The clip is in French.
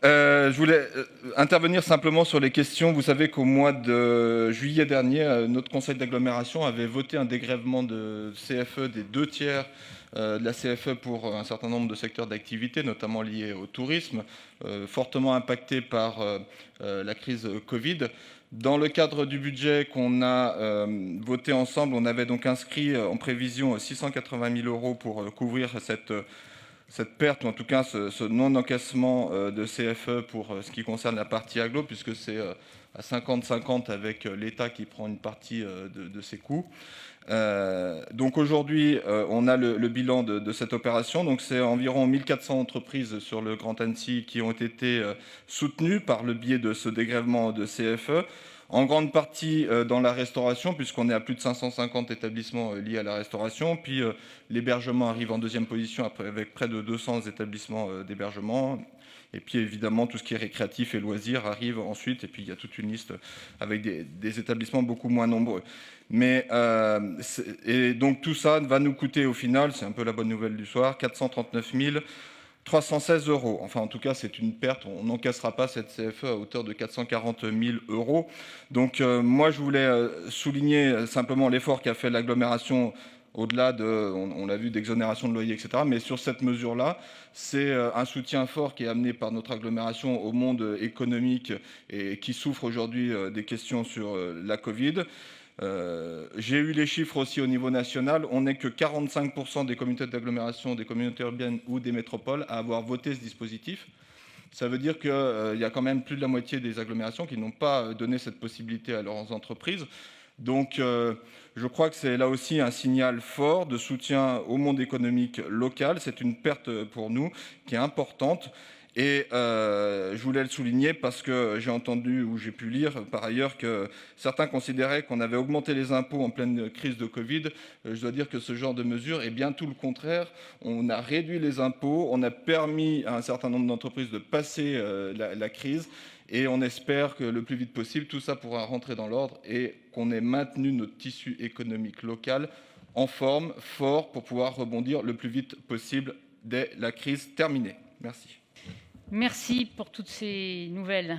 Je voulais intervenir simplement sur les questions. Vous savez qu'au mois de juillet dernier, notre conseil d'agglomération avait voté un dégrèvement de CFE des 2/3 de la CFE pour un certain nombre de secteurs d'activité, notamment liés au tourisme, fortement impactés par la crise Covid. Dans le cadre du budget qu'on a voté ensemble, on avait donc inscrit en prévision 680 000 € pour couvrir cette perte, ou en tout cas ce non-encaissement de CFE pour ce qui concerne la partie agglo, puisque c'est à 50-50 avec l'État qui prend une partie de ces coûts. Donc aujourd'hui, on a le bilan de cette opération. Donc c'est environ 1400 entreprises sur le Grand Annecy qui ont été soutenues par le biais de ce dégrèvement de CFE. En grande partie dans la restauration, puisqu'on est à plus de 550 établissements liés à la restauration. Puis l'hébergement arrive en deuxième position avec près de 200 établissements d'hébergement. Et puis évidemment, tout ce qui est récréatif et loisirs arrive ensuite. Et puis il y a toute une liste avec des établissements beaucoup moins nombreux. Et donc tout ça va nous coûter au final, c'est un peu la bonne nouvelle du soir, 439 316 €. Enfin, en tout cas, c'est une perte. On n'encaissera pas cette CFE à hauteur de 440 000 €. Donc, moi, je voulais souligner simplement l'effort qu'a fait l'agglomération au-delà de, on l'a vu, d'exonération de loyer, etc. Mais sur cette mesure-là, c'est un soutien fort qui est amené par notre agglomération au monde économique et qui souffre aujourd'hui des questions sur la Covid. J'ai eu les chiffres aussi au niveau national. On n'est que 45% des communautés d'agglomération, des communautés urbaines ou des métropoles à avoir voté ce dispositif. Ça veut dire qu'il y a quand même plus de la moitié des agglomérations qui n'ont pas donné cette possibilité à leurs entreprises. Donc, je crois que c'est là aussi un signal fort de soutien au monde économique local. C'est une perte pour nous qui est importante. Et je voulais le souligner parce que j'ai entendu ou j'ai pu lire par ailleurs que certains considéraient qu'on avait augmenté les impôts en pleine crise de Covid. Je dois dire que ce genre de mesure est bien tout le contraire. On a réduit les impôts, on a permis à un certain nombre d'entreprises de passer la crise et on espère que le plus vite possible, tout ça pourra rentrer dans l'ordre et qu'on ait maintenu notre tissu économique local en forme, fort, pour pouvoir rebondir le plus vite possible dès la crise terminée. Merci. Merci pour toutes ces nouvelles